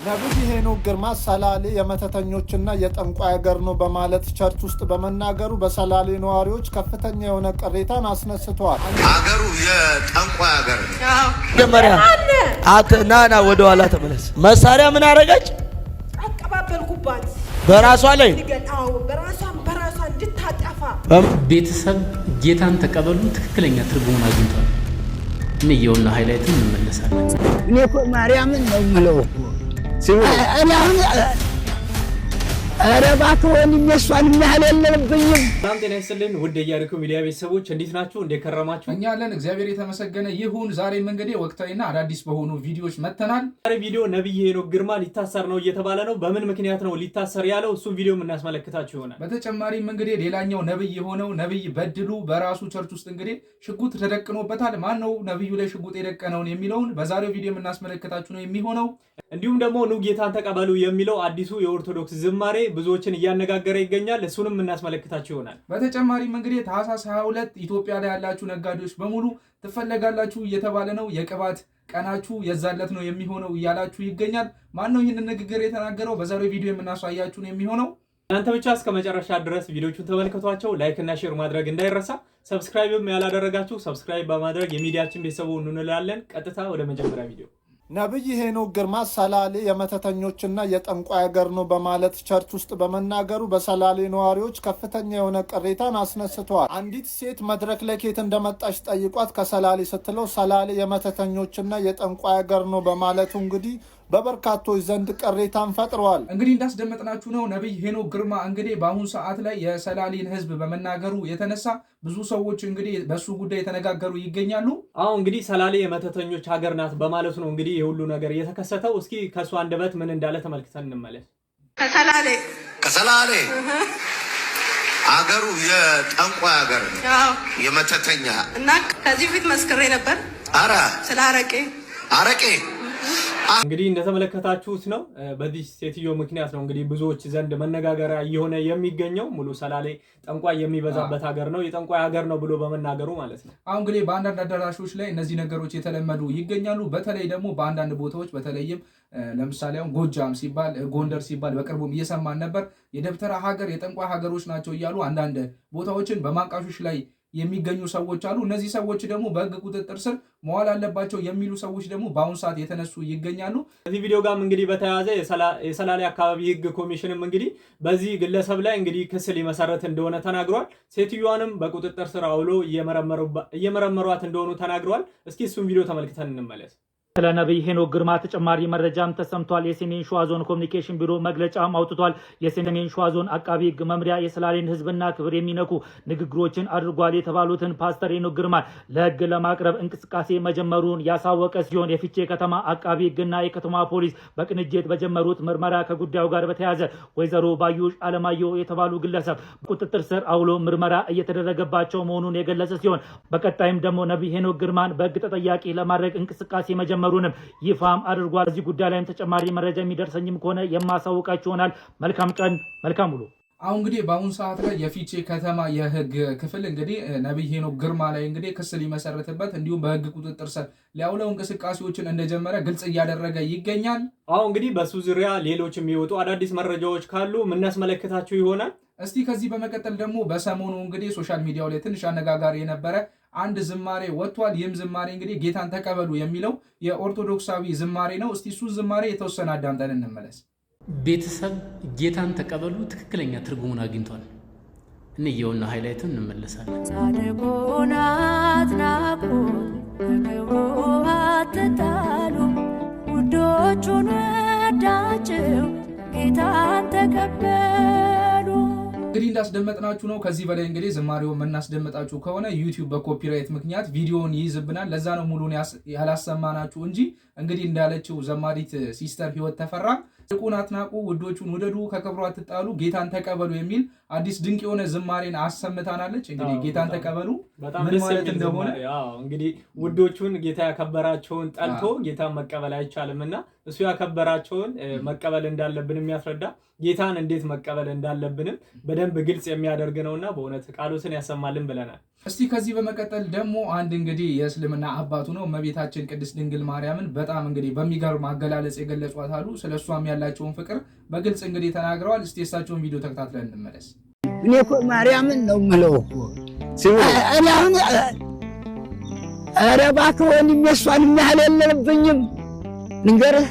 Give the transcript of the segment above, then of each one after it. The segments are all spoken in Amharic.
ነብይ ሄኖክ ግርማ ሰላሌ የመተተኞችና የጠንቋይ ሀገር ነው በማለት ቸርች ውስጥ በመናገሩ በሰላሌ ነዋሪዎች ከፍተኛ የሆነ ቅሬታን አስነስተዋል። ሀገሩ የጠንቋይ ሀገር ነው። መጀመሪያ ናና ወደ ኋላ ተመለስ። መሳሪያ ምን አረጋች? አቀባበልኩባት በራሷ ላይ በራሷ እንድታጠፋ። ቤተሰብ ጌታን ተቀበሉ ትክክለኛ ትርጉሙን አግኝቷል። እንየውና ሃይላይቱን እንመለሳለን። እኔ እኮ ማርያምን ነው የምለው እኔ አሁን አረባት ወን የሚያስፋል ያህል የለብኝም። ሰላም ጤና ይስጥልን ውድ የያሪኮ ሚዲያ ቤተሰቦች እንዴት ናችሁ? እንዴት ከረማችሁ? እኛ አለን እግዚአብሔር የተመሰገነ ይሁን። ዛሬም እንግዲህ ወቅታዊና አዳዲስ በሆኑ ቪዲዮዎች መተናል። ዛሬ ቪዲዮ ነብይ ሄኖክ ግርማ ሊታሰር ነው እየተባለ ነው። በምን ምክንያት ነው ሊታሰር ያለው? እሱ ቪዲዮ እናስመለክታችሁ ይሆናል። በተጨማሪም እንግዲህ ሌላኛው ነብይ የሆነው ነብይ በድሉ በራሱ ቸርች ውስጥ እንግዲህ ሽጉጥ ተደቅኖበታል። ማን ነው ነብዩ ላይ ሽጉጥ የደቀነውን የሚለውን በዛሬው ቪዲዮ እናስመለክታችሁ ነው የሚሆነው። እንዲሁም ደግሞ ኑ ጌታን ተቀበሉ የሚለው አዲሱ የኦርቶዶክስ ዝማሬ ብዙዎችን እያነጋገረ ይገኛል። እሱንም እናስመለክታችሁ ይሆናል። በተጨማሪም እንግዲህ ታህሳስ 22 ኢትዮጵያ ላይ ያላችሁ ነጋዴዎች በሙሉ ትፈለጋላችሁ እየተባለ ነው። የቅባት ቀናችሁ የዛለት ነው የሚሆነው እያላችሁ ይገኛል። ማን ነው ይህንን ንግግር የተናገረው? በዛሬው ቪዲዮ የምናሳያችሁ ነው የሚሆነው። እናንተ ብቻ እስከ መጨረሻ ድረስ ቪዲዮቹን ተመልከቷቸው። ላይክ እና ሼር ማድረግ እንዳይረሳ። ሰብስክራይብም ያላደረጋችሁ ሰብስክራይብ በማድረግ የሚዲያችን ቤተሰቡ እንላለን። ቀጥታ ወደ መጀመሪያ ቪዲዮ። ነብይ ሄኖክ ግርማ ሰላሌ የመተተኞችና የጠንቋይ ሀገር ነው በማለት ቸርች ውስጥ በመናገሩ በሰላሌ ነዋሪዎች ከፍተኛ የሆነ ቅሬታን አስነስተዋል። አንዲት ሴት መድረክ ላይ ከየት እንደመጣች ጠይቋት ከሰላሌ ስትለው ሰላሌ የመተተኞችና የጠንቋይ ሀገር ነው በማለቱ እንግዲህ በበርካቶች ዘንድ ቅሬታን ፈጥረዋል። እንግዲህ እንዳስደመጥናችሁ ነው ነብይ ሄኖክ ግርማ እንግዲህ በአሁኑ ሰዓት ላይ የሰላሌን ሕዝብ በመናገሩ የተነሳ ብዙ ሰዎች እንግዲህ በሱ ጉዳይ የተነጋገሩ ይገኛሉ። አሁን እንግዲህ ሰላሌ የመተተኞች ሀገር ናት በማለቱ ነው እንግዲህ የሁሉ ነገር የተከሰተው። እስኪ ከሱ አንደበት ምን እንዳለ ተመልክተን እንመለስ። ከሰላሌ አገሩ የጠንቋይ ሀገር ነው፣ የመተተኛ እና ከዚህ በፊት መስክሬ ነበር። አረ ስለ አረቄ እንግዲህ እንደተመለከታችሁት ነው። በዚህ ሴትዮ ምክንያት ነው እንግዲህ ብዙዎች ዘንድ መነጋገሪያ እየሆነ የሚገኘው። ሙሉ ሰላሌ ጠንቋይ የሚበዛበት ሀገር ነው፣ የጠንቋይ ሀገር ነው ብሎ በመናገሩ ማለት ነው። አሁን እንግዲህ በአንዳንድ አዳራሾች ላይ እነዚህ ነገሮች የተለመዱ ይገኛሉ። በተለይ ደግሞ በአንዳንድ ቦታዎች በተለይም ለምሳሌ አሁን ጎጃም ሲባል ጎንደር ሲባል በቅርቡም እየሰማን ነበር። የደብተራ ሀገር የጠንቋይ ሀገሮች ናቸው እያሉ አንዳንድ ቦታዎችን በማንቃሾች ላይ የሚገኙ ሰዎች አሉ። እነዚህ ሰዎች ደግሞ በሕግ ቁጥጥር ስር መዋል አለባቸው የሚሉ ሰዎች ደግሞ በአሁኑ ሰዓት የተነሱ ይገኛሉ። በዚህ ቪዲዮ ጋርም እንግዲህ በተያያዘ የሰላሌ አካባቢ ሕግ ኮሚሽንም እንግዲህ በዚህ ግለሰብ ላይ እንግዲህ ክስ ሊመሰረት እንደሆነ ተናግሯል። ሴትዮዋንም በቁጥጥር ስር አውሎ እየመረመሯት እንደሆኑ ተናግረዋል። እስኪ እሱን ቪዲዮ ተመልክተን እንመለስ። ስለ ነብይ ሄኖክ ግርማ ተጨማሪ መረጃም ተሰምቷል። የሰሜን ሸዋ ዞን ኮሚኒኬሽን ቢሮ መግለጫም አውጥቷል። የሰሜን ሸዋ ዞን አቃቢ ሕግ መምሪያ የሰላሌን ሕዝብና ክብር የሚነኩ ንግግሮችን አድርጓል የተባሉትን ፓስተር ሄኖክ ግርማ ለሕግ ለማቅረብ እንቅስቃሴ መጀመሩን ያሳወቀ ሲሆን የፊቼ ከተማ አቃቢ ሕግና የከተማ ፖሊስ በቅንጅት በጀመሩት ምርመራ ከጉዳዩ ጋር በተያያዘ ወይዘሮ ባዩሽ አለማየሁ የተባሉ ግለሰብ ቁጥጥር ስር አውሎ ምርመራ እየተደረገባቸው መሆኑን የገለጸ ሲሆን በቀጣይም ደግሞ ነብይ ሄኖክ ግርማን በሕግ ተጠያቂ ለማድረግ እንቅስቃሴ መጀመሩንም ይፋም አድርጓል። በዚህ ጉዳይ ላይም ተጨማሪ መረጃ የሚደርሰኝም ከሆነ የማሳውቃችሁ ይሆናል። መልካም ቀን፣ መልካም ውሎ። አሁን እንግዲህ በአሁኑ ሰዓት ላይ የፊቼ ከተማ የህግ ክፍል እንግዲህ ነብይ ሄኖክ ግርማ ላይ እንግዲህ ክስ ሊመሰረትበት እንዲሁም በህግ ቁጥጥር ስር ሊያውለው እንቅስቃሴዎችን እንደጀመረ ግልጽ እያደረገ ይገኛል። አሁን እንግዲህ በሱ ዙሪያ ሌሎች የሚወጡ አዳዲስ መረጃዎች ካሉ የምናስመለክታችሁ ይሆናል። እስቲ ከዚህ በመቀጠል ደግሞ በሰሞኑ እንግዲህ ሶሻል ሚዲያው ላይ ትንሽ አነጋጋሪ የነበረ አንድ ዝማሬ ወጥቷል። ይህም ዝማሬ እንግዲህ ጌታን ተቀበሉ የሚለው የኦርቶዶክሳዊ ዝማሬ ነው። እስቲ እሱ ዝማሬ የተወሰነ አዳምጠን እንመለስ። ቤተሰብ ጌታን ተቀበሉ ትክክለኛ ትርጉሙን አግኝቷል። እንየውና ሃይላይቱን እንመለሳለን። ጻድቁን አትናቁት፣ ከክብሩ አትጣሉ፣ ውዶቹን ወዳችሁ ጌታን ተቀበሉ። እንግዲህ እንዳስደመጥናችሁ ነው። ከዚህ በላይ እንግዲህ ዝማሬውን የምናስደምጣችሁ ከሆነ ዩቲዩብ በኮፒራይት ምክንያት ቪዲዮውን ይይዝብናል። ለዛ ነው ሙሉን ያላሰማናችሁ እንጂ እንግዲህ እንዳለችው ዘማሪት ሲስተር ህይወት ተፈራ ጻድቁን አትናቁ፣ ውዶቹን ውደዱ፣ ከክብሩ አትጣሉ፣ ጌታን ተቀበሉ የሚል አዲስ ድንቅ የሆነ ዝማሬን አሰምታናለች። እንግዲህ ጌታን ተቀበሉ ምን ማለት እንደሆነ እንግዲህ ውዶቹን ጌታ ያከበራቸውን ጠልቶ ጌታን መቀበል አይቻልምና እሱ ያከበራቸውን መቀበል እንዳለብን የሚያስረዳ ጌታን እንዴት መቀበል እንዳለብንም በደንብ ግልጽ የሚያደርግ ነውና በእውነት ቃሉን ያሰማልን ብለናል። እስቲ ከዚህ በመቀጠል ደግሞ አንድ እንግዲህ የእስልምና አባቱ ነው እመቤታችን ቅድስት ድንግል ማርያምን በጣም እንግዲህ በሚገርም አገላለጽ የገለጿት አሉ። ስለሷም ያላቸውን ፍቅር በግልጽ እንግዲህ ተናግረዋል። እስቲ የሳቸውን ቪዲዮ ተከታትለን እንመለስ። እኔ እኮ ማርያምን ነው የምለው እኮ እኔ አሁን ኧረ እባክህ ወንድሜ እሷን የሚያህል የለብኝም ልንገርህ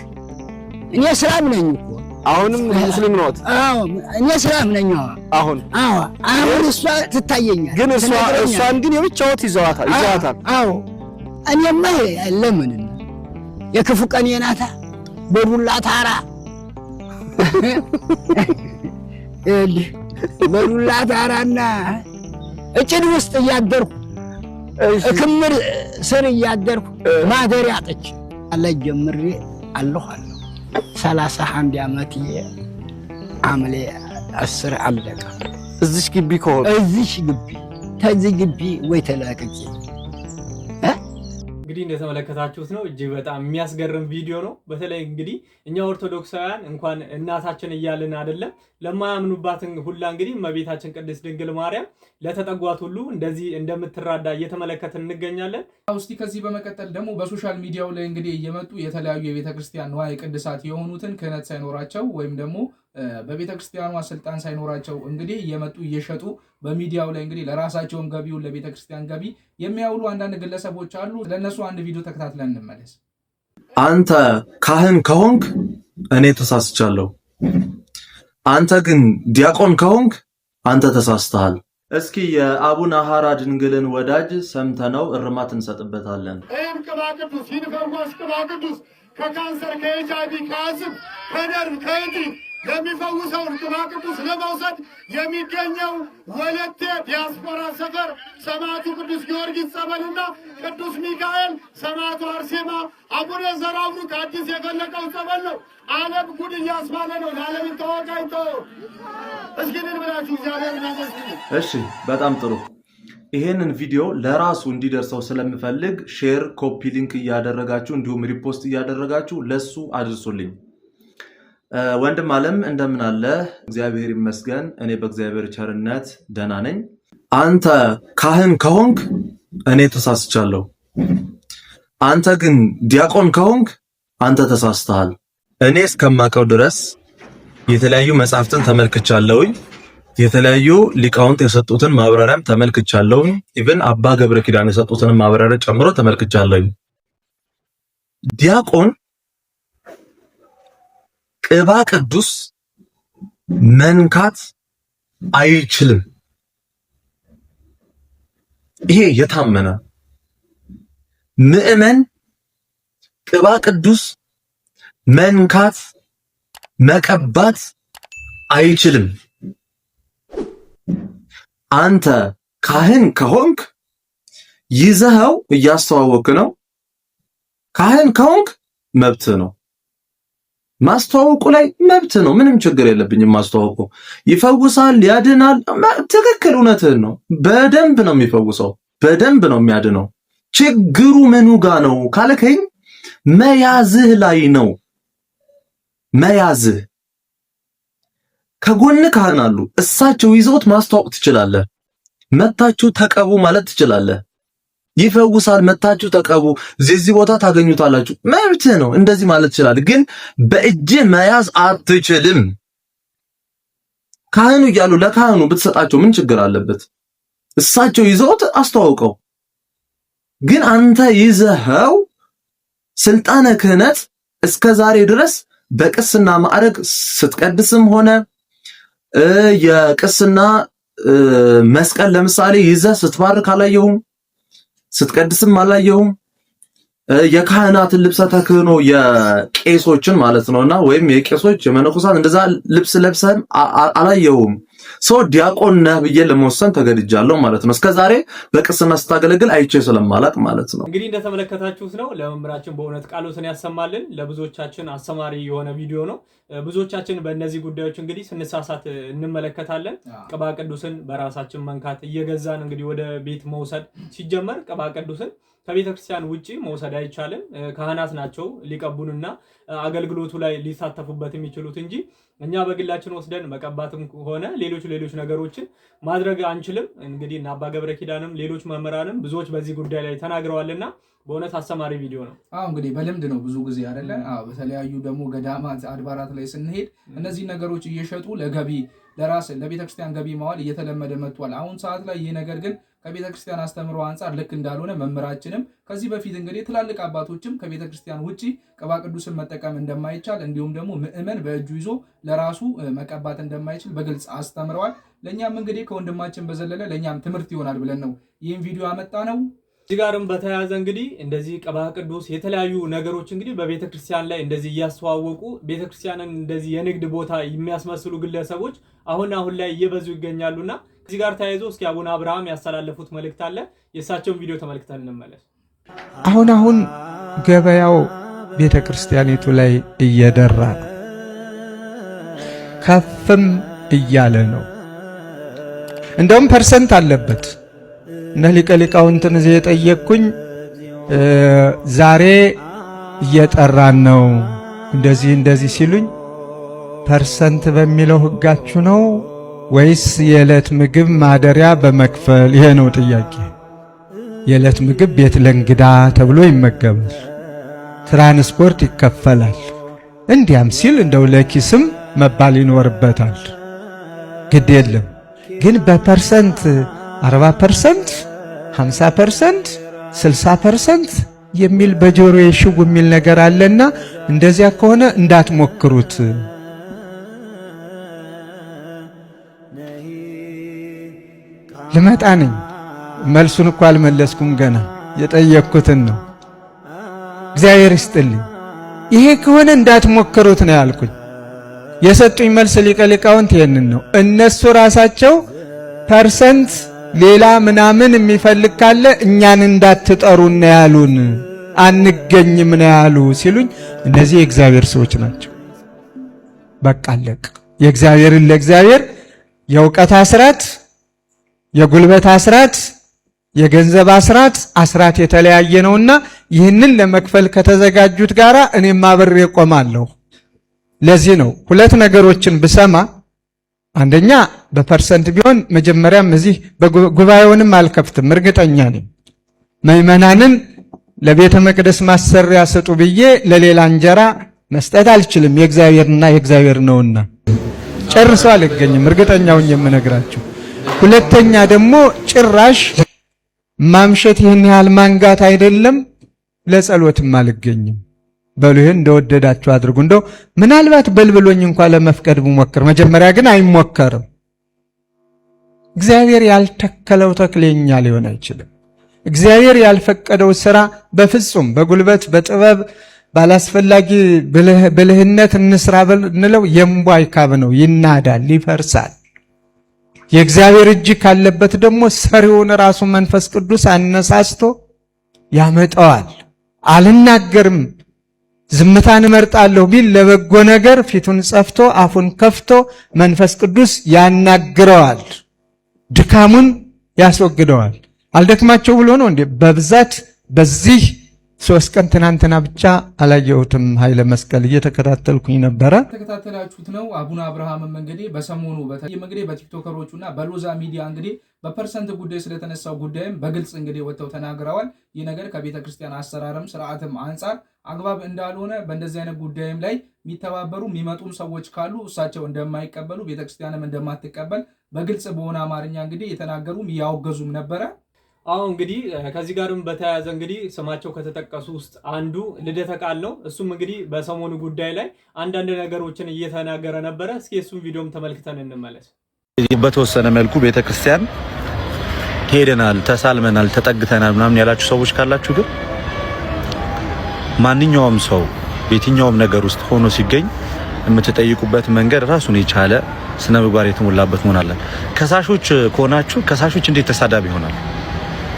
እኔ እስላም ነኝ እኮ አሁንም ሙስሊም ነዎት? አዎ እኔ እስላም ነኝ አሁን እሷ ትታየኛል ግን እሷን ግን የብቻዎት ይዘዋታል አዎ እኔማ ለምን የክፉ ቀን የናታ በዱላ ታራ በዱላ ታራና እጭድ ውስጥ እያደርኩ ክምር ስር እያደርኩ ማደሪያ አጥቼ አለ ጀምሬ አለሁ 31 ዓመት ሐምሌ 10 አለቀ። እዚሽ ግቢ ከሆነ እዚሽ ግቢ ተዚህ ግቢ ወይ ተላቀቂ። እንግዲህ እንደተመለከታችሁት ነው እጅግ በጣም የሚያስገርም ቪዲዮ ነው። በተለይ እንግዲህ እኛ ኦርቶዶክሳውያን እንኳን እናታችን እያልን አይደለም ለማያምኑባትን ሁላ እንግዲህ እመቤታችን ቅድስት ድንግል ማርያም ለተጠጓት ሁሉ እንደዚህ እንደምትራዳ እየተመለከትን እንገኛለን። እስቲ ከዚህ በመቀጠል ደግሞ በሶሻል ሚዲያው ላይ እንግዲህ እየመጡ የተለያዩ የቤተክርስቲያን ንዋየ ቅድሳት የሆኑትን ክህነት ሳይኖራቸው ወይም ደግሞ በቤተክርስቲያኗ ስልጣን ሳይኖራቸው እንግዲህ እየመጡ እየሸጡ በሚዲያው ላይ እንግዲህ ለራሳቸውን ገቢውን ለቤተክርስቲያን ገቢ የሚያውሉ አንዳንድ ግለሰቦች አሉ። ለነሱ አንድ ቪዲዮ ተከታትለን እንመለስ። አንተ ካህን ከሆንክ እኔ ተሳስቻለሁ። አንተ ግን ዲያቆን ከሆንክ አንተ ተሳስተሃል። እስኪ የአቡነ ሐራ ድንግልን ወዳጅ ሰምተነው እርማት እንሰጥበታለን። ቅባ ቅዱስ ይንፈርጓስ ቅባ ቅዱስ ከካንሰር ከኤችአይቪ ከአስም ከነርቭ ከእጢ የሚፈውሰውን ቅባ ቅዱስ ለመውሰድ የሚገኘው ወለቴ ዲያስፖራ ሰፈር ሰማዕቱ ቅዱስ ጊዮርጊስ ጸበልና ቅዱስ ሚካኤል ሰማዕቱ አርሴማ አቡነ ዘራብሩክ አዲስ የፈለቀው ጸበል ነው። ዓለም ጉድ እያስባለ ነው። ለዓለም ይታወቃይቶ እስኪንን ብላችሁ እግዚአብሔር እናመስግን። እሺ በጣም ጥሩ። ይሄንን ቪዲዮ ለራሱ እንዲደርሰው ስለምፈልግ ሼር፣ ኮፒ ሊንክ እያደረጋችሁ እንዲሁም ሪፖስት እያደረጋችሁ ለሱ አድርሱልኝ። ወንድም ዓለም እንደምን አለ? እግዚአብሔር ይመስገን እኔ በእግዚአብሔር ቸርነት ደህና ነኝ። አንተ ካህን ከሆንክ እኔ ተሳስቻለሁ። አንተ ግን ዲያቆን ከሆንክ አንተ ተሳስተሃል። እኔ እስከማውቀው ድረስ የተለያዩ መጻሕፍትን ተመልክቻለሁኝ። የተለያዩ ሊቃውንት የሰጡትን ማብራሪያም ተመልክቻለሁኝ። ኢቭን አባ ገብረ ኪዳን የሰጡትን ማብራሪያ ጨምሮ ተመልክቻለሁኝ። ዲያቆን ቅባ ቅዱስ መንካት አይችልም። ይሄ የታመነ ምእመን ቅባ ቅዱስ መንካት መቀባት አይችልም። አንተ ካህን ከሆንክ ይዘኸው እያስተዋወክ ነው። ካህን ከሆንክ መብት ነው። ማስተዋወቁ ላይ መብት ነው። ምንም ችግር የለብኝም። ማስተዋወቁ ይፈውሳል፣ ያድናል። ትክክል፣ እውነትህን ነው። በደንብ ነው የሚፈውሰው፣ በደንብ ነው የሚያድነው። ችግሩ ምኑ ጋ ነው ካልከኝ መያዝህ ላይ ነው። መያዝህ ከጎን ካህን አሉ፣ እሳቸው ይዘውት ማስተዋወቅ ትችላለህ። መታችሁ ተቀቡ ማለት ትችላለህ። ይፈውሳል፣ መታችሁ ተቀቡ፣ እዚህ ቦታ ታገኙታላችሁ። መብትህ ነው፣ እንደዚህ ማለት ትችላለህ። ግን በእጅ መያዝ አትችልም። ካህኑ እያሉ ለካህኑ ብትሰጣቸው ምን ችግር አለበት? እሳቸው ይዘውት አስተዋውቀው። ግን አንተ ይዘኸው ስልጣነ ክህነት እስከ ዛሬ ድረስ በቅስና ማዕረግ ስትቀድስም ሆነ የቅስና መስቀል ለምሳሌ ይዘህ ስትባርክ አላየሁም፣ ስትቀድስም አላየሁም። የካህናትን ልብሰ ተክህኖ የቄሶችን ማለት ነውና ወይም የቄሶች የመነኮሳት እንደዛ ልብስ ለብሰህም አላየሁም። ሰው ዲያቆን ነህ ብዬ ለመወሰን ተገድጃለሁ ማለት ነው። እስከዛሬ በቅስና ስታገለግል አይቼ ስለማላቅ ማለት ነው። እንግዲህ እንደተመለከታችሁት ነው። ለመምህራችን በእውነት ቃሎትን ያሰማልን። ለብዙዎቻችን አስተማሪ የሆነ ቪዲዮ ነው። ብዙዎቻችን በእነዚህ ጉዳዮች እንግዲህ ስንሳሳት እንመለከታለን። ቅባ ቅዱስን በራሳችን መንካት እየገዛን እንግዲህ ወደ ቤት መውሰድ ሲጀመር ቅባ ቅዱስን ከቤተክርስቲያን ውጪ መውሰድ አይቻልም። ካህናት ናቸው ሊቀቡንና አገልግሎቱ ላይ ሊሳተፉበት የሚችሉት እንጂ እኛ በግላችን ወስደን መቀባትም ሆነ ሌሎች ነገሮችን ማድረግ አንችልም። እንግዲህ እና አባ ገብረ ኪዳንም ሌሎች መምህራንም ብዙዎች በዚህ ጉዳይ ላይ ተናግረዋልና በእውነት አስተማሪ ቪዲዮ ነው። እንግዲህ በልምድ ነው ብዙ ጊዜ አይደለ? በተለያዩ ደግሞ ገዳማት አድባራት ላይ ስንሄድ እነዚህ ነገሮች እየሸጡ ለገቢ ለቤተክርስቲያን ገቢ ማዋል እየተለመደ መጥቷል። አሁን ሰዓት ላይ ይህ ነገር ግን ከቤተክርስቲያን አስተምሮ አንጻር ልክ እንዳልሆነ መምህራችንም ከዚህ በፊት እንግዲህ ትላልቅ አባቶችም ከቤተክርስቲያን ውጪ ቅባ ቅዱስን መጠቀም እንደማይቻል እንዲሁም ደግሞ ምእመን በእጁ ይዞ ለራሱ መቀባት እንደማይችል በግልጽ አስተምረዋል። ለእኛም እንግዲህ ከወንድማችን በዘለለ ለእኛም ትምህርት ይሆናል ብለን ነው ይህን ቪዲዮ ያመጣ ነው። እዚህ ጋርም በተያያዘ እንግዲህ እንደዚህ ቅባ ቅዱስ የተለያዩ ነገሮች እንግዲህ በቤተክርስቲያን ላይ እንደዚህ እያስተዋወቁ ቤተክርስቲያንን እንደዚህ የንግድ ቦታ የሚያስመስሉ ግለሰቦች አሁን ላይ እየበዙ ይገኛሉና ከዚህ ጋር ተያይዞ እስኪ አቡነ አብርሃም ያስተላለፉት መልእክት አለ። የእሳቸውን ቪዲዮ ተመልክተን እንመለስ። አሁን ገበያው ቤተክርስቲያኒቱ ላይ እየደራ ነው፣ ከፍም እያለ ነው። እንደውም ፐርሰንት አለበት። እነ ሊቀ ሊቃውንትን እዚህ የጠየቅኩኝ ዛሬ እየጠራን ነው እንደዚህ ሲሉኝ ፐርሰንት በሚለው ህጋችሁ ነው ወይስ የዕለት ምግብ ማደሪያ በመክፈል? ይሄ ነው ጥያቄ። የዕለት ምግብ ቤት ለእንግዳ ተብሎ ይመገባል፣ ትራንስፖርት ይከፈላል። እንዲያም ሲል እንደው ለኪስም መባል ይኖርበታል። ግድ የለም ግን በፐርሰንት 40%፣ 50%፣ 60% የሚል በጆሮ የሽው የሚል ነገር አለና እንደዚያ ከሆነ እንዳትሞክሩት። ልመጣ ነኝ። መልሱን እኮ አልመለስኩም ገና የጠየቅኩትን ነው። እግዚአብሔር ይስጥልኝ። ይሄ ከሆነ እንዳትሞክሩት ነው ያልኩኝ። የሰጡኝ መልስ ሊቀ ሊቃውንት ይሄንን ነው። እነሱ ራሳቸው ፐርሰንት ሌላ ምናምን የሚፈልግ ካለ እኛን እንዳትጠሩ ነው ያሉን፣ አንገኝም ነው ያሉ ሲሉኝ፣ እነዚህ የእግዚአብሔር ሰዎች ናቸው። በቃ አለቅ። የእግዚአብሔርን ለእግዚአብሔር የእውቀት አስራት፣ የጉልበት አስራት፣ የገንዘብ አስራት የተለያየ ነውና ይህንን ለመክፈል ከተዘጋጁት ጋራ እኔም አብሬ ቆማለሁ። ለዚህ ነው ሁለት ነገሮችን ብሰማ፣ አንደኛ በፐርሰንት ቢሆን መጀመሪያም እዚህ ጉባኤውንም አልከፍትም፣ እርግጠኛ ነኝ። ምእመናንን ለቤተ መቅደስ ማሰሪያ ስጡ ብዬ ለሌላ እንጀራ መስጠት አልችልም። የእግዚአብሔርና የእግዚአብሔር ነውና ጨርሶ አልገኝም፣ እርግጠኛውን የምነግራችሁ። ሁለተኛ ደግሞ ጭራሽ ማምሸት ይህን ያህል ማንጋት አይደለም፣ ለጸሎትም አልገኝም። በሉ ይሄን እንደወደዳችሁ አድርጉ። እንደው ምናልባት በልብሎኝ እንኳን ለመፍቀድ ብሞክር፣ መጀመሪያ ግን አይሞከርም። እግዚአብሔር ያልተከለው ተክለኛ ሊሆን አይችልም። እግዚአብሔር ያልፈቀደው ስራ በፍጹም በጉልበት በጥበብ ባላስፈላጊ ብልህነት እንስራ ብንለው የምቧይ ካብ ነው፣ ይናዳል፣ ይፈርሳል። የእግዚአብሔር እጅ ካለበት ደግሞ ሰሪውን ራሱ መንፈስ ቅዱስ አነሳስቶ ያመጣዋል። አልናገርም ዝምታን እመርጣለሁ ቢል ለበጎ ነገር ፊቱን ጸፍቶ አፉን ከፍቶ መንፈስ ቅዱስ ያናግረዋል፣ ድካሙን ያስወግደዋል። አልደክማቸው ብሎ ነው እንዴ? በብዛት በዚህ 3 ቀን ትናንትና ብቻ አላየሁትም። ኃይለ መስቀል እየተከታተልኩኝ ነበረ። ተከታተላችሁት ነው። አቡነ አብርሃምም እንግዲህ በሰሞኑ በተለይም እንግዲህ በቲክቶከሮቹና በሎዛ ሚዲያ እንግዲህ በፐርሰንት ጉዳይ ስለተነሳው ጉዳይም በግልጽ እንግዲህ ወጥተው ተናግረዋል። ይህ ነገር ከቤተክርስቲያን አሰራርም ስርዓትም አንጻር አግባብ እንዳልሆነ፣ በእንደዚህ አይነት ጉዳይም ላይ የሚተባበሩ የሚመጡም ሰዎች ካሉ እሳቸው እንደማይቀበሉ ቤተክርስቲያንም እንደማትቀበል በግልጽ በሆነ አማርኛ እንግዲህ የተናገሩም ያወገዙም ነበረ። አሁን እንግዲህ ከዚህ ጋርም በተያያዘ እንግዲህ ስማቸው ከተጠቀሱ ውስጥ አንዱ ልደተ ቃል ነው። እሱም እንግዲህ በሰሞኑ ጉዳይ ላይ አንዳንድ ነገሮችን እየተናገረ ነበረ። እስኪ እሱም ቪዲዮም ተመልክተን እንመለስ። በተወሰነ መልኩ ቤተክርስቲያን ሄደናል፣ ተሳልመናል፣ ተጠግተናል ምናምን ያላችሁ ሰዎች ካላችሁ ግን ማንኛውም ሰው በየትኛውም ነገር ውስጥ ሆኖ ሲገኝ የምትጠይቁበት መንገድ ራሱን የቻለ ስነ ምግባር የተሞላበት መሆን አለ። ከሳሾች ከሆናችሁ ከሳሾች እንዴት ተሳዳቢ ይሆናል?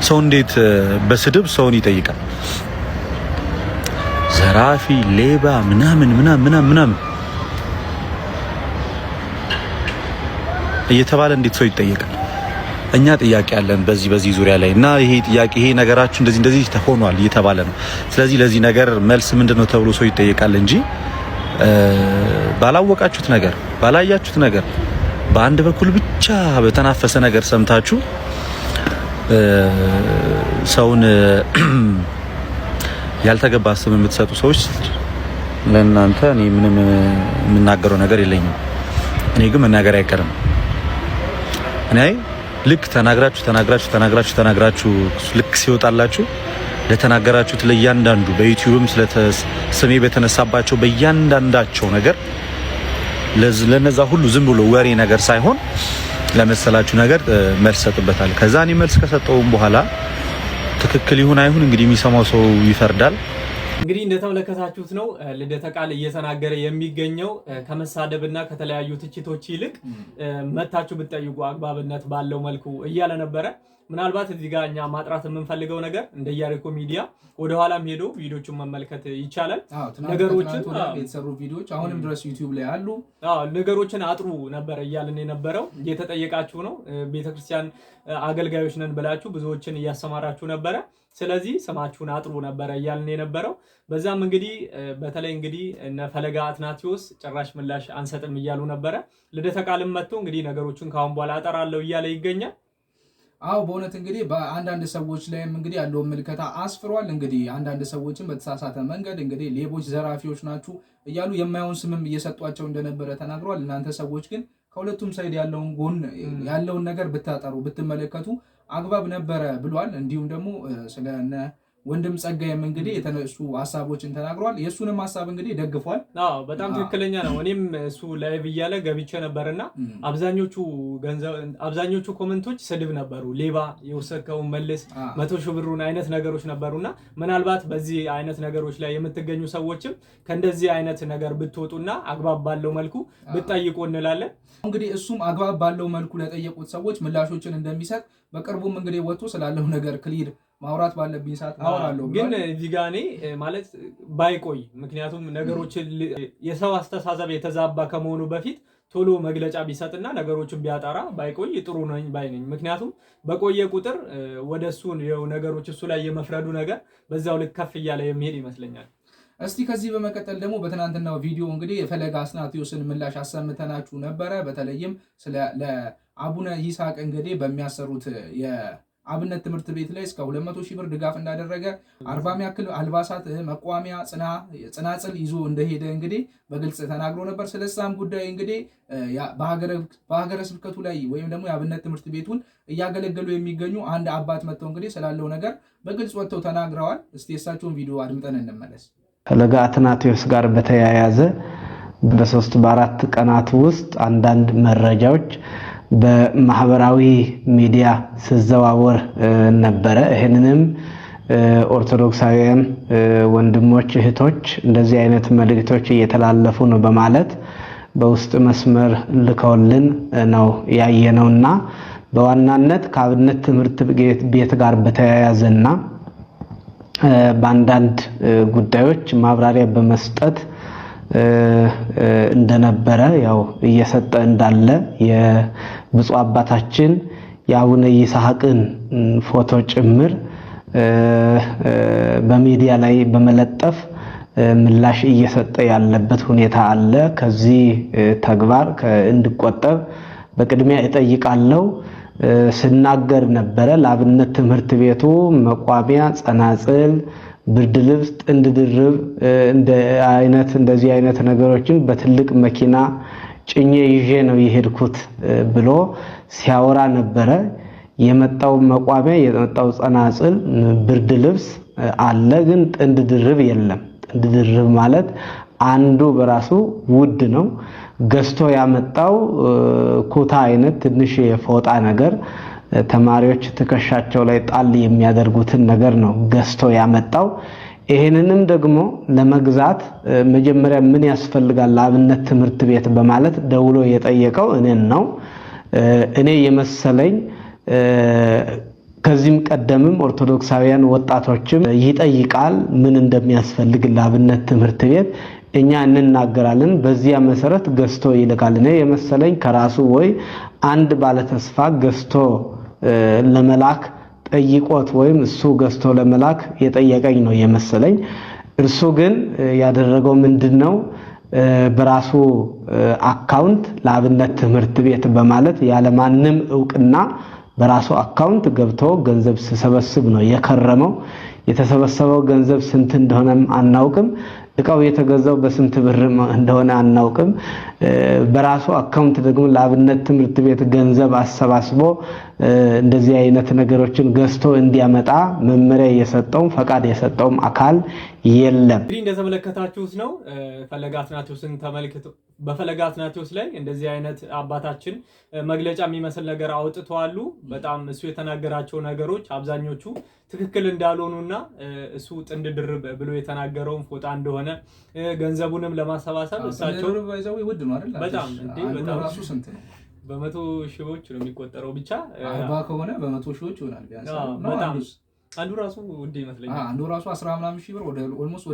ሰው እንዴት በስድብ ሰውን ይጠይቃል? ዘራፊ፣ ሌባ ምናምን እየተባለ እንዴት ሰው ይጠየቃል? እኛ ጥያቄ አለን በዚህ ዙሪያ ላይ እና ይሄ ጥያቄ ይሄ ነገራችሁ እንደዚህ ተሆኗል እየተባለ ነው። ስለዚህ ለዚህ ነገር መልስ ምንድነው ተብሎ ሰው ይጠየቃል እንጂ ባላወቃችሁት ነገር ባላያችሁት ነገር በአንድ በኩል ብቻ በተናፈሰ ነገር ሰምታችሁ ሰውን ያልተገባ ስም የምትሰጡ ሰዎች ለእናንተ እኔ ምንም የምናገረው ነገር የለኝም። እኔ ግን መናገር አይቀርም። እኔ ልክ ተናግራችሁ ልክ ሲወጣላችሁ ለተናገራችሁት ለእያንዳንዱ በዩቲዩብም ስሜ በተነሳባቸው በእያንዳንዳቸው ነገር ለነዛ ሁሉ ዝም ብሎ ወሬ ነገር ሳይሆን ለመሰላችሁ ነገር መልስ ሰጥበታል። ከዛ እኔ መልስ ከሰጠውም በኋላ ትክክል ይሁን አይሁን እንግዲህ የሚሰማው ሰው ይፈርዳል። እንግዲህ እንደተመለከታችሁት ነው ልደተ ቃል እየተናገረ የሚገኘው ከመሳደብና ከተለያዩ ትችቶች ይልቅ መታችሁ ብትጠይቁ አግባብነት ባለው መልኩ እያለ ነበረ። ምናልባት እዚህ ጋር እኛ ማጥራት የምንፈልገው ነገር እንደ ኢያሪኮ ሚዲያ ወደ ኋላም ሄዶ ቪዲዮቹን መመልከት ይቻላል። ነገሮችን የተሰሩ ቪዲዮዎች አሁንም ድረስ ዩቲዩብ ላይ አሉ። ነገሮችን አጥሩ ነበር እያልን የነበረው እየተጠየቃችሁ ነው። ቤተክርስቲያን አገልጋዮች ነን ብላችሁ ብዙዎችን እያሰማራችሁ ነበረ። ስለዚህ ስማችሁን አጥሩ ነበረ እያልን የነበረው። በዛም እንግዲህ በተለይ እንግዲህ እነ ፈለጋ አትናቴዎስ ጭራሽ ምላሽ አንሰጥም እያሉ ነበረ። ልደተ ቃልም መጥቶ እንግዲህ ነገሮችን ካሁን በኋላ አጠራለሁ እያለ ይገኛል። አዎ በእውነት እንግዲህ በአንዳንድ ሰዎች ላይም እንግዲህ ያለው ምልከታ አስፍሯል። እንግዲህ አንዳንድ ሰዎችን በተሳሳተ መንገድ እንግዲህ ሌቦች፣ ዘራፊዎች ናችሁ እያሉ የማይሆን ስምም እየሰጧቸው እንደነበረ ተናግሯል። እናንተ ሰዎች ግን ከሁለቱም ሳይድ ያለውን ነገር ብታጠሩ ብትመለከቱ አግባብ ነበረ ብሏል። እንዲሁም ደግሞ ስለነ ወንድም ጸጋዬም እንግዲህ የተነሱ ሐሳቦችን ተናግሯል። የሱንም ሐሳብ እንግዲህ ደግፏል። በጣም ትክክለኛ ነው። እኔም እሱ ላይቭ እያለ ገብቼ ነበርና አብዛኞቹ ኮሜንቶች ስድብ ነበሩ። ሌባ፣ የወሰድከውን መልስ፣ 100 ሺህ ብሩን አይነት ነገሮች ነበሩና ምናልባት በዚህ አይነት ነገሮች ላይ የምትገኙ ሰዎችም ከእንደዚህ አይነት ነገር ብትወጡና አግባብ ባለው መልኩ ብትጠይቁ እንላለን። እንግዲህ እሱም አግባብ ባለው መልኩ ለጠየቁት ሰዎች ምላሾችን እንደሚሰጥ በቅርቡም እንግዲህ ወጥቶ ስላለው ነገር ክሊር ማውራት ባለብኝ ሰዓት አወራለሁ። ግን እዚህ ጋር እኔ ማለት ባይቆይ፣ ምክንያቱም ነገሮችን የሰው አስተሳሰብ የተዛባ ከመሆኑ በፊት ቶሎ መግለጫ ቢሰጥና ነገሮችን ቢያጣራ ባይቆይ ጥሩ ነኝ ባይ ነኝ። ምክንያቱም በቆየ ቁጥር ወደ እሱ ነገሮች እሱ ላይ የመፍረዱ ነገር በዛው ልክ ከፍ እያለ የሚሄድ ይመስለኛል። እስቲ ከዚህ በመቀጠል ደግሞ በትናንትናው ቪዲዮ እንግዲህ የፈለጋ አትናቴዎስን ምላሽ አሰምተናችሁ ነበረ። በተለይም ለአቡነ ይስሐቅ እንግዲህ በሚያሰሩት የአብነት ትምህርት ቤት ላይ እስከ 200 ሺህ ብር ድጋፍ እንዳደረገ 40 ያክል አልባሳት፣ መቋሚያ፣ ጽናጽል ይዞ እንደሄደ እንግዲህ በግልጽ ተናግሮ ነበር። ስለዛም ጉዳይ እንግዲህ በሀገረ ስብከቱ ላይ ወይም ደግሞ የአብነት ትምህርት ቤቱን እያገለገሉ የሚገኙ አንድ አባት መጥተው እንግዲህ ስላለው ነገር በግልጽ ወጥተው ተናግረዋል። እስቲ የሳቸውን ቪዲዮ አድምጠን እንመለስ። ፈለጋ አትናቴዎስ ጋር በተያያዘ በ3 በ4 ቀናት ውስጥ አንዳንድ መረጃዎች በማህበራዊ ሚዲያ ሲዘዋወር ነበረ። ይሄንንም ኦርቶዶክሳውያን ወንድሞች እህቶች እንደዚህ አይነት መልእክቶች እየተላለፉ ነው በማለት በውስጥ መስመር ልከውልን ነው ያየነውና በዋናነት ከአብነት ትምህርት ቤት ጋር በተያያዘና በአንዳንድ ጉዳዮች ማብራሪያ በመስጠት እንደነበረ ያው እየሰጠ እንዳለ የብፁዕ አባታችን የአቡነ ይስሐቅን ፎቶ ጭምር በሚዲያ ላይ በመለጠፍ ምላሽ እየሰጠ ያለበት ሁኔታ አለ። ከዚህ ተግባር እንድቆጠብ በቅድሚያ እጠይቃለሁ። ስናገር ነበረ ለአብነት ትምህርት ቤቱ መቋሚያ፣ ጸናጽል፣ ብርድ ልብስ፣ ጥንድ ድርብ እንደዚህ አይነት ነገሮችን በትልቅ መኪና ጭኜ ይዤ ነው የሄድኩት ብሎ ሲያወራ ነበረ። የመጣው መቋሚያ፣ የመጣው ጸናጽል፣ ብርድ ልብስ አለ፣ ግን ጥንድ ድርብ የለም። ጥንድ ድርብ ማለት አንዱ በራሱ ውድ ነው። ገዝቶ ያመጣው ኩታ አይነት ትንሽ የፎጣ ነገር ተማሪዎች ትከሻቸው ላይ ጣል የሚያደርጉትን ነገር ነው ገዝቶ ያመጣው። ይሄንንም ደግሞ ለመግዛት መጀመሪያ ምን ያስፈልጋል ለአብነት ትምህርት ቤት በማለት ደውሎ የጠየቀው እኔን ነው። እኔ የመሰለኝ ከዚህም ቀደምም ኦርቶዶክሳውያን ወጣቶችም ይጠይቃል ምን እንደሚያስፈልግ ለአብነት ትምህርት ቤት እኛ እንናገራለን። በዚያ መሰረት ገዝቶ ይልካል። እኔ የመሰለኝ ከራሱ ወይ አንድ ባለ ተስፋ ገዝቶ ለመላክ ጠይቆት ወይም እሱ ገዝቶ ለመላክ የጠየቀኝ ነው የመሰለኝ። እርሱ ግን ያደረገው ምንድነው በራሱ አካውንት ለአብነት ትምህርት ቤት በማለት ያለማንም ዕውቅና በራሱ አካውንት ገብቶ ገንዘብ ሲሰበስብ ነው የከረመው። የተሰበሰበው ገንዘብ ስንት እንደሆነም አናውቅም። እቃው የተገዛው በስንት ብር እንደሆነ አናውቅም። በራሱ አካውንት ደግሞ ለአብነት ትምህርት ቤት ገንዘብ አሰባስቦ እንደዚህ አይነት ነገሮችን ገዝቶ እንዲያመጣ መመሪያ የሰጠው ፈቃድ የሰጠው አካል የለም። እንግዲህ እንደተመለከታችሁት ነው። ፈለገ አትናቴዎስን ተመልክቶ በፈለገ አትናቴዎስ ላይ እንደዚህ አይነት አባታችን መግለጫ የሚመስል ነገር አውጥተዋል። በጣም እሱ የተናገራቸው ነገሮች አብዛኞቹ ትክክል እንዳልሆኑና እሱ ጥንድ ድርብ ብሎ የተናገረውን ፎጣ እንደሆነ ገንዘቡንም ለማሰባሰብ እሳቸው ውድ ነው አይደል? በጣም በጣም ራሱ ስንት ነው? በመቶ ሺዎች ነው የሚቆጠረው። ብቻ አባ ከሆነ በመቶ ሺዎች ይሆናል ቢያንስ። በጣም አንዱ ራሱ ውድ ይመስለኛል። አንዱ ራሱ 10 ምናምን ሺህ ብር ወደ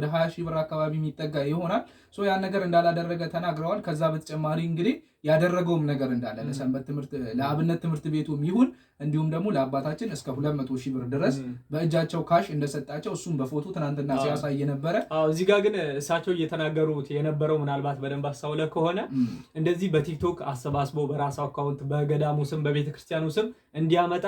20 ሺህ ብር አካባቢ የሚጠጋ ይሆናል። ያን ነገር እንዳላደረገ ተናግረዋል። ከዛ በተጨማሪ እንግዲህ ያደረገውም ነገር እንዳለ ለሰንበት ትምህርት ለአብነት ትምህርት ቤቱም ይሁን እንዲሁም ደግሞ ለአባታችን እስከ 200 ሺህ ብር ድረስ በእጃቸው ካሽ እንደሰጣቸው እሱም በፎቶ ትናንትና ሲያሳይ ነበረ። እዚህ ጋር ግን እሳቸው እየተናገሩት የነበረው ምናልባት በደንብ አስተውለ ከሆነ እንደዚህ በቲክቶክ አሰባስቦ በራሱ አካውንት በገዳሙ ስም በቤተክርስቲያኑ ስም እንዲያመጣ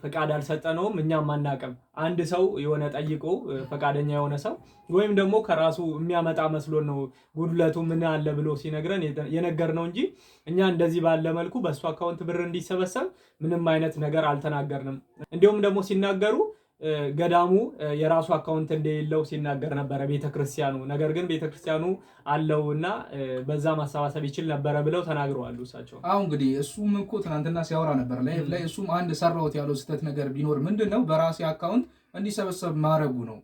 ፈቃድ አልሰጠነውም፣ እኛም አናውቅም። አንድ ሰው የሆነ ጠይቆ ፈቃደኛ የሆነ ሰው ወይም ደግሞ ከራሱ የሚያመጣ መስሎን ነው ጉድለቱ ምን አለ ብሎ ሲነግረን የነገርነው እንጂ እኛ እንደዚህ ባለ መልኩ በእሱ አካውንት ብር እንዲሰበሰብ ምንም አይነት ነገር አልተናገርንም። እንዲሁም ደግሞ ሲናገሩ ገዳሙ የራሱ አካውንት እንደሌለው ሲናገር ነበረ ቤተክርስቲያኑ። ነገር ግን ቤተክርስቲያኑ አለውና በዛ ማሰባሰብ ይችል ነበረ ብለው ተናግረዋል እሳቸው። እንግዲህ እሱም እኮ ትናንትና ሲያወራ ነበር ላይቭ ላይ። እሱም አንድ ሰራውት ያለው ስህተት ነገር ቢኖር ምንድነው በራሴ አካውንት እንዲሰበሰብ ማድረጉ ነው።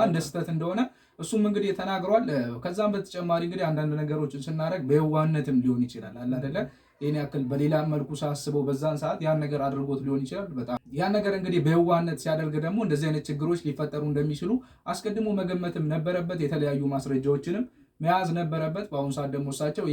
እንደ ስህተት እንደሆነ እሱም እንግዲህ ተናግሯል። ከዛም በተጨማሪ እንግዲህ አንዳንድ ነገሮችን ስናደርግ በየዋህነትም ሊሆን ይችላል አለ አይደለ? ይሄን ያክል በሌላ መልኩ ሳስበው በዛን ሰዓት ያን ነገር አድርጎት ሊሆን ይችላል። በጣም ያን ነገር እንግዲህ በየዋህነት ሲያደርግ ደግሞ እንደዚህ አይነት ችግሮች ሊፈጠሩ እንደሚችሉ አስቀድሞ መገመትም ነበረበት። የተለያዩ ማስረጃዎችንም መያዝ ነበረበት። በአሁኑ ሰዓት ደግሞ እሳቸው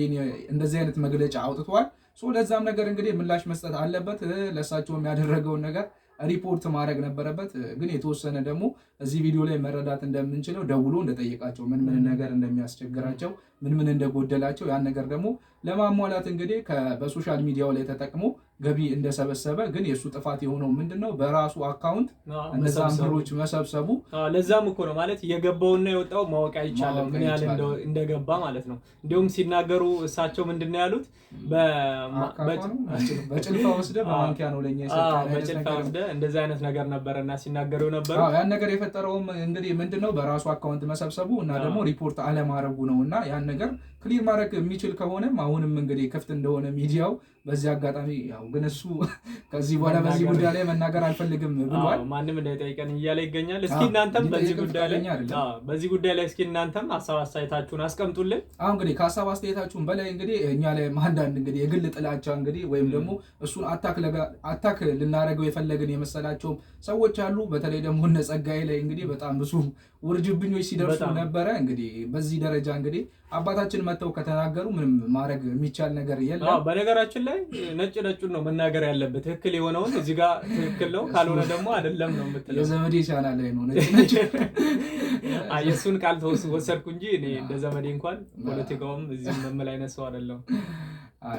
እንደዚህ አይነት መግለጫ አውጥተዋል። ለዛም ነገር እንግዲህ ምላሽ መስጠት አለበት። ለእሳቸውም ያደረገውን ነገር ሪፖርት ማድረግ ነበረበት። ግን የተወሰነ ደግሞ እዚህ ቪዲዮ ላይ መረዳት እንደምንችለው ደውሎ እንደጠየቃቸው ምን ነገር እንደሚያስቸግራቸው ምን እንደጎደላቸው ያን ነገር ደግሞ ለማሟላት እንግዲህ በሶሻል ሚዲያው ላይ ተጠቅሞ ገቢ እንደሰበሰበ ግን የሱ ጥፋት የሆነው ምንድነው በራሱ አካውንት እነዛን ብሮች መሰብሰቡ። ለዛም እኮ ነው ማለት የገባውና የወጣው ማወቅ አይቻልም ምን ያህል እንደገባ ማለት ነው። እንዲሁም ሲናገሩ እሳቸው ምንድነው ያሉት በጭልፋ ወስደ በማንኪያ ነው ለኛ ይሰጣል። በጭልፋ ወስደ እንደዚህ አይነት ነገር ነበርና ሲናገሩ ነበር። ያን ነገር የፈጠረውም እንግዲህ ምንድነው በራሱ አካውንት መሰብሰቡ እና ደግሞ ሪፖርት አለማድረጉ ነውና ያን ነገር ክሊር ማድረግ የሚችል ከሆነም አሁንም እንግዲህ ክፍት እንደሆነ ሚዲያው በዚህ አጋጣሚ ያው ግን እሱ ከዚህ በኋላ በዚህ ጉዳይ ላይ መናገር አልፈልግም ብሏል። ማንም እንዳይጠይቀን እያለ ይገኛል። እስኪ እናንተም በዚህ ጉዳይ ላይ እስኪ እናንተም ሀሳብ አስተያየታችሁን አስቀምጡልን። እንግዲህ ከሀሳብ አስተያየታችሁን በላይ እንግዲህ እኛ ላይ አንዳንድ እንግዲህ የግል ጥላቻ እንግዲህ ወይም ደግሞ እሱን አታክ ልናደርገው የፈለግን የመሰላቸው ሰዎች አሉ። በተለይ ደግሞ እነ ጸጋዬ ላይ እንግዲህ በጣም ብዙ ውርጅብኞች ሲደርሱ ነበረ። እንግዲህ በዚህ ደረጃ እንግዲህ አባታችን መተው ከተናገሩ ምንም ማድረግ የሚቻል ነገር የለም። በነገራችን ላይ ነጩን ነው መናገር ያለበት። ትክክል የሆነውን እዚህ ጋር ትክክል ነው፣ ካልሆነ ደግሞ አይደለም ነው የምትለው። የዘመዴ ቻናል ላይ ነው ነጭ የእሱን ቃል ወሰድኩ እንጂ እኔ እንደ ዘመዴ እንኳን ፖለቲካውም እዚህ መመል አይነት ሰው አይደለም።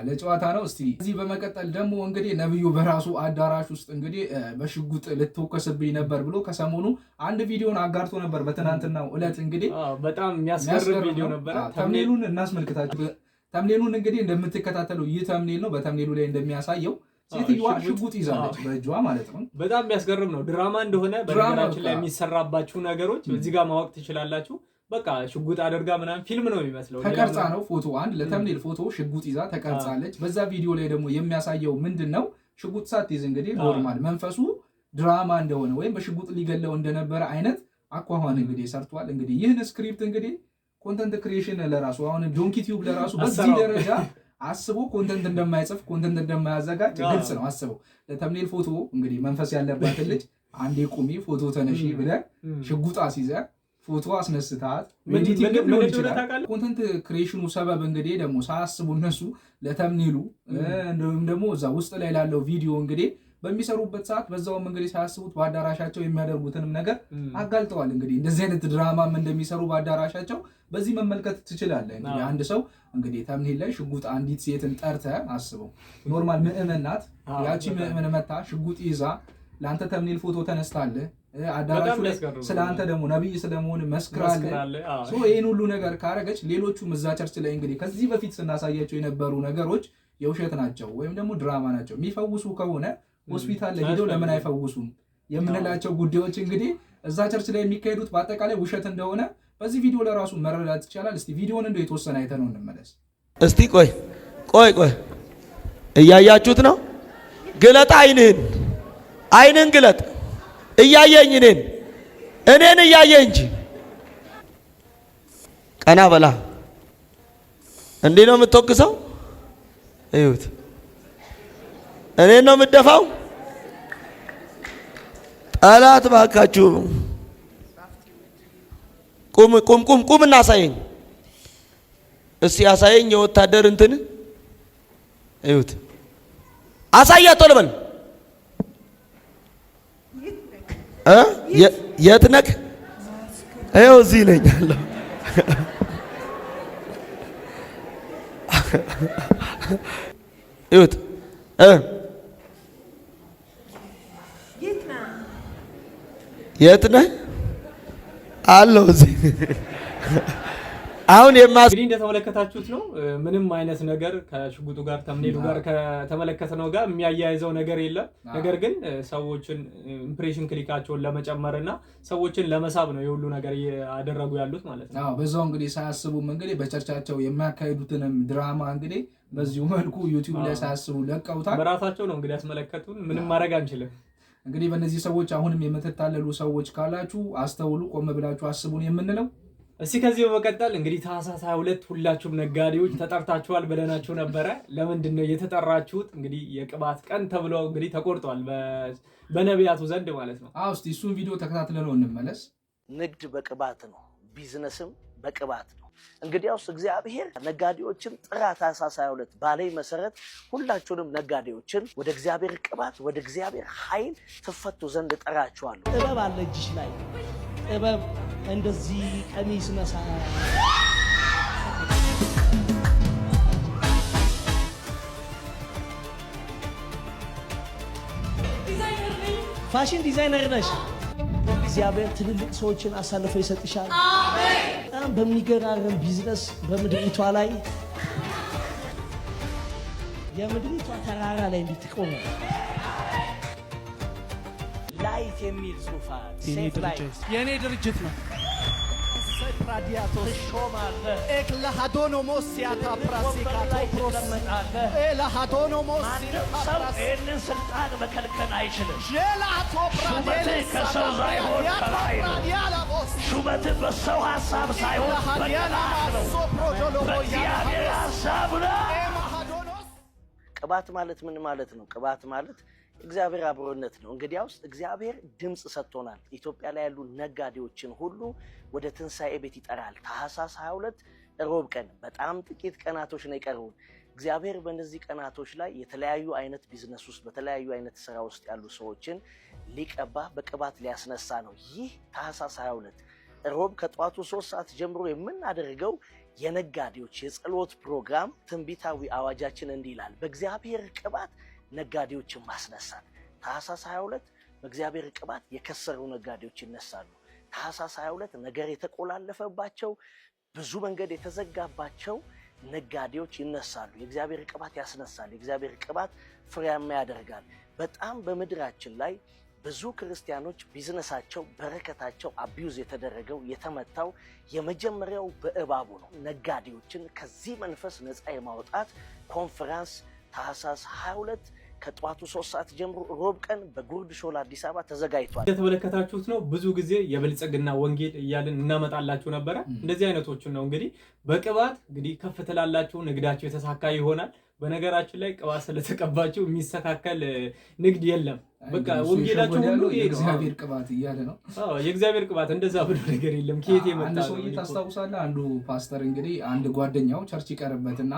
ለጨዋታ ነው። እስቲ እዚህ በመቀጠል ደግሞ እንግዲህ ነብዩ በራሱ አዳራሽ ውስጥ እንግዲህ በሽጉጥ ልትወከስብኝ ነበር ብሎ ከሰሞኑ አንድ ቪዲዮን አጋርቶ ነበር። በትናንትናው ዕለት እንግዲህ በጣም የሚያስገርም ቪዲዮ ነበር። ተምኔሉን እናስመልክታችሁ። ተምኔሉን እንግዲህ እንደምትከታተሉ ይህ ተምኔል ነው። በተምኔሉ ላይ እንደሚያሳየው ሴትዮዋ ሽጉጥ ይዛለች በእጇ ማለት ነው። በጣም የሚያስገርም ነው። ድራማ እንደሆነ በነገራችን ላይ የሚሰራባችሁ ነገሮች እዚህ ጋር ማወቅ ትችላላችሁ። በቃ ሽጉጥ አድርጋ ምናምን ፊልም ነው የሚመስለው። ተቀርጻ ነው ፎቶ አንድ ለተምኔል ፎቶ ሽጉጥ ይዛ ተቀርጻለች። በዛ ቪዲዮ ላይ ደግሞ የሚያሳየው ምንድነው ሽጉጥ ሳትይዝ እንግዲህ ኖርማል መንፈሱ ድራማ እንደሆነ ወይም በሽጉጥ ሊገለው እንደነበረ አይነት አኳኋን እንግዲህ ሰርቷል። እንግዲህ ይህን ስክሪፕት እንግዲህ ኮንተንት ክሪኤሽን ለራሱ አሁን ዶንኪ ቲዩብ ለራሱ በዚህ ደረጃ አስቦ ኮንተንት እንደማይጽፍ ኮንተንት እንደማያዘጋጅ ግልጽ ነው። አስበው ለተምኔል ፎቶ እንግዲህ መንፈስ ያለባትን ልጅ አንዴ ቁሚ ፎቶ ተነሺ ብለህ ሽጉጥ አስይዘህ ፎቶ አስነስታት ኤዲቲንግ ሊሆን ይችላል። ኮንተንት ክሪኤሽኑ ሰበብ እንግዲህ ደግሞ ሳያስቡ እነሱ ለተምኔሉ እንዲሁም ደግሞ እዛ ውስጥ ላይ ላለው ቪዲዮ እንግዲህ በሚሰሩበት ሰዓት በዛውም እንግዲህ ሳያስቡት በአዳራሻቸው የሚያደርጉትንም ነገር አጋልጠዋል። እንግዲህ እንደዚህ አይነት ድራማም እንደሚሰሩ በአዳራሻቸው በዚህ መመልከት ትችላለህ። እንግዲህ አንድ ሰው እንግዲህ ተምኔል ላይ ሽጉጥ አንዲት ሴትን ጠርተህ አስበው፣ ኖርማል ምዕመን ናት። ያቺ ምዕመን መታ ሽጉጥ ይዛ ለአንተ ተምኔል ፎቶ ተነስታለህ፣ አዳራሹ ላይ ስለአንተ ደግሞ ነብይ ስለመሆን መስክራለህ። ይህን ሁሉ ነገር ካረገች ሌሎቹም እዛ ቸርች ላይ እንግዲህ ከዚህ በፊት ስናሳያቸው የነበሩ ነገሮች የውሸት ናቸው ወይም ደግሞ ድራማ ናቸው፣ የሚፈውሱ ከሆነ ሆስፒታል ላይ ሄደው ለምን አይፈውሱም የምንላቸው ጉዳዮች እንግዲህ እዛ ቸርች ላይ የሚካሄዱት በአጠቃላይ ውሸት እንደሆነ በዚህ ቪዲዮ ለራሱ መረዳት ይቻላል። እስቲ ቪዲዮውን እንደው የተወሰነ አይተነው እንመለስ። እስቲ ቆይ እያያችሁት ነው? ግለጥ፣ አይንህን ግለጥ። እያየኝ እኔን እያየኝ እንጂ ቀና በላ። እንዲህ ነው የምትወቅሰው? እዩት። እኔን ነው የምትደፋው? ጠላት ባካችሁ ቁም እና አሳየኝ። እስቲ አሳየኝ የወታደር እንትን እዩት። አሳያ ቶሎ በል። የት ነህ? ይኸው እዚህ ነኝ አለው። እዩት። የት ነህ አለው እዚህ። አሁን እንግዲህ እንደተመለከታችሁት ነው። ምንም አይነት ነገር ከሽጉጡ ጋር ተምኔሉ ጋር ከተመለከተነው ጋር የሚያያይዘው ነገር የለም። ነገር ግን ሰዎችን ኢምፕሬሽን ክሊካቸውን ለመጨመርና ሰዎችን ለመሳብ ነው የሁሉ ነገር ያደረጉ ያሉት ማለት ነው። አዎ በዛው እንግዲህ ሳያስቡም እንግዲህ በቸርቻቸው የሚያካሂዱትንም ድራማ እንግዲህ በዚሁ መልኩ ዩቲዩብ ላይ ሳያስቡ ለቀውታል። በራሳቸው ነው እንግዲህ ያስመለከቱን። ምንም ማድረግ አንችልም። እንግዲህ በእነዚህ ሰዎች አሁንም የምትታለሉ ሰዎች ካላችሁ አስተውሉ፣ ቆም ብላችሁ አስቡን የምንለው። እስቲ ከዚህ በመቀጠል እንግዲህ ታህሳስ 22 ሁላችሁም ነጋዴዎች ተጠርታችኋል ብለናችሁ ነበረ። ለምንድን ነው የተጠራችሁት? እንግዲህ የቅባት ቀን ተብሎ እንግዲህ ተቆርጧል በነቢያቱ ዘንድ ማለት ነው። አዎ እስቲ እሱን ቪዲዮ ተከታትለነው እንመለስ። ንግድ በቅባት ነው፣ ቢዝነስም በቅባት ነው። እንግዲያውስ እግዚአብሔር ነጋዴዎችን ጥራ ታህሳስ 22 ባለይ መሰረት ሁላችሁንም ነጋዴዎችን ወደ እግዚአብሔር ቅባት ወደ እግዚአብሔር ኃይል ትፈቱ ዘንድ ጠራችኋለሁ። ጥበብ አለ እጅሽ ላይ ጥበብ እንደዚህ ቀሚስ መሳይ ፋሽን ዲዛይነር ነሽ። እግዚአብሔር ትልልቅ ሰዎችን አሳልፎ ይሰጥሻል። አሜን። በጣም በሚገራረም ቢዝነስ በምድሪቷ ላይ የምድሪቷ ተራራ ላይ እንድትቆም ላይት የሚል ሱፋን ሴፍ ላይ የኔ ድርጅት ነው። ራዲያቶስ ሾማለ ኤክላሃዶኖ ሞሲያታ ፕራሲካቶ ፕሮስመጣለ ኤላሃዶኖ ሞሲያታ ይህንን ስልጣን መከልከል አይችልም። ጄላቶ ፕራዲያላ ከሰው ሳይሆን ከላይ ነው። ሹመት በሰው ሐሳብ ሳይሆን በቀላት ነው፣ በእግዚአብሔር ሐሳብ ነው። ቅባት ማለት ምን ማለት ነው? ቅባት ማለት እግዚአብሔር አብሮነት ነው። እንግዲያውስ እግዚአብሔር ድምጽ ሰጥቶናል። ኢትዮጵያ ላይ ያሉ ነጋዴዎችን ሁሉ ወደ ትንሣኤ ቤት ይጠራል። ታህሳስ 22 ሮብ ቀን በጣም ጥቂት ቀናቶች ነው የቀሩን። እግዚአብሔር በእነዚህ ቀናቶች ላይ የተለያዩ አይነት ቢዝነስ ውስጥ በተለያዩ አይነት ስራ ውስጥ ያሉ ሰዎችን ሊቀባ በቅባት ሊያስነሳ ነው። ይህ ታህሳስ 22 ሮብ ከጠዋቱ 3 ሰዓት ጀምሮ የምናደርገው የነጋዴዎች የጸሎት ፕሮግራም ትንቢታዊ አዋጃችን እንዲህ ይላል። በእግዚአብሔር ቅባት ነጋዴዎችን ማስነሳት። ታህሳስ 22 በእግዚአብሔር ቅባት የከሰሩ ነጋዴዎች ይነሳሉ። ታህሳስ 22 ነገር የተቆላለፈባቸው ብዙ መንገድ የተዘጋባቸው ነጋዴዎች ይነሳሉ። የእግዚአብሔር ቅባት ያስነሳል። የእግዚአብሔር ቅባት ፍሬያማ ያደርጋል። በጣም በምድራችን ላይ ብዙ ክርስቲያኖች ቢዝነሳቸው በረከታቸው አቢዩዝ የተደረገው የተመታው የመጀመሪያው በእባቡ ነው። ነጋዴዎችን ከዚህ መንፈስ ነፃ የማውጣት ኮንፈረንስ ታህሳስ 22 ከጠዋቱ 3 ሰዓት ጀምሮ ሮብ ቀን በጉርድ ሾላ አዲስ አበባ ተዘጋጅቷል። የተመለከታችሁት ነው። ብዙ ጊዜ የብልጽግና ወንጌል እያልን እናመጣላችሁ ነበረ። እንደዚህ አይነቶቹን ነው እንግዲህ በቅባት እንግዲህ ከፍ ትላላችሁ፣ ንግዳችሁ የተሳካ ይሆናል። በነገራችን ላይ ቅባት ስለተቀባችሁ የሚስተካከል ንግድ የለም። በቃ ወንጌላችሁ ሁሉ የእግዚአብሔር ቅባት እያለ ነው። የእግዚአብሔር ቅባት እንደዛ ብሎ ነገር የለም። ከየት የመጣ አንድ ሰው ታስታውሳለህ? አንዱ ፓስተር እንግዲህ አንድ ጓደኛው ቸርች ይቀርበትና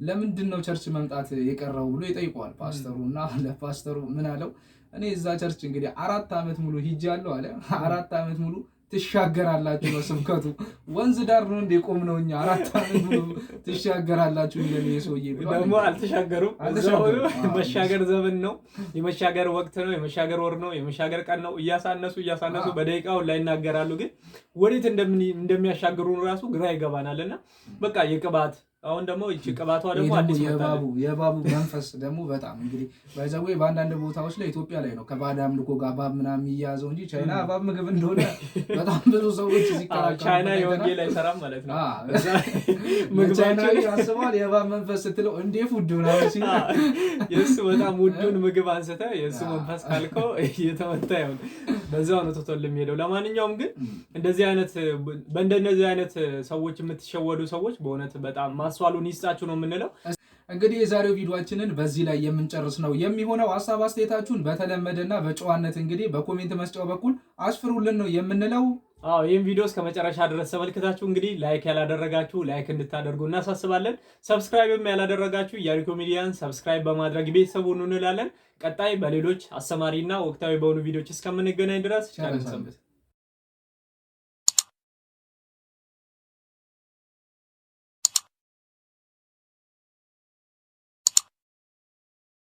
ለምንድን ነው ቸርች መምጣት የቀረው ብሎ ይጠይቀዋል ፓስተሩና ለፓስተሩ ምን አለው? እኔ እዛ ቸርች እንግዲህ 4 ዓመት ሙሉ ሂጃለሁ አለ። 4 ዓመት ሙሉ ትሻገራላችሁ ነው ስብከቱ። ወንዝ ዳር ነው እንደቆም ነው እኛ 4 ዓመት ሙሉ ትሻገራላችሁ ይላል የሰውዬ። ደግሞ አልተሻገሩም። መሻገር ዘመን ነው፣ የመሻገር ወቅት ነው፣ የመሻገር ወር ነው፣ የመሻገር ቀን ነው። እያሳነሱ በደቂቃው ላይ ይናገራሉ። ግን ወዴት እንደሚያሻግሩን ራሱ ግራ ይገባናልና በቃ የቅባት አሁን ደግሞ እቺ ቅባቷ ደግሞ አዲስ የባቡ መንፈስ ደግሞ በጣም እንግዲህ ባይዘው በአንዳንድ ቦታዎች ላይ ኢትዮጵያ ላይ ነው ከባዕድ አምልኮ ጋር ባብ ምናምን የሚያዘው እንጂ ቻይና ባብ ምግብ እንደሆነ በጣም ብዙ ሰዎች ሲከራከሩ ቻይና የወንጌል አይሰራም ማለት ነው። ምግብ ያስባል የባብ መንፈስ ስትለው እንዴ ፉድ ነው ሲል የሱ በጣም ውዱን ምግብ አንስተ የሱ መንፈስ ካልከው እየተመታ ይሆን በዛው ነው ተቶል የሚሄደው። ለማንኛውም ግን በእንደነዚህ አይነት ሰዎች የምትሸወዱ ሰዎች በእውነት በጣም ማስዋሉን ይስጣችሁ ነው የምንለው። እንግዲህ የዛሬው ቪዲዮአችንን በዚህ ላይ የምንጨርስ ነው የሚሆነው። ሐሳብ አስተያየታችሁን በተለመደና በጨዋነት እንግዲህ በኮሜንት መስጫው በኩል አስፍሩልን ነው የምንለው። ይህን ቪዲዮ እስከ መጨረሻ ድረስ ተመልክታችሁ እንግዲህ ላይክ ያላደረጋችሁ ላይክ እንድታደርጉ እናሳስባለን። ሰብስክራይብም ያላደረጋችሁ ያሪኮ ሚዲያን ሰብስክራይብ በማድረግ ቤተሰቡን እንላለን። ቀጣይ በሌሎች አስተማሪና ወቅታዊ በሆኑ ቪዲዮዎች እስከምንገናኝ ድረስ ቻናል ሰንብት።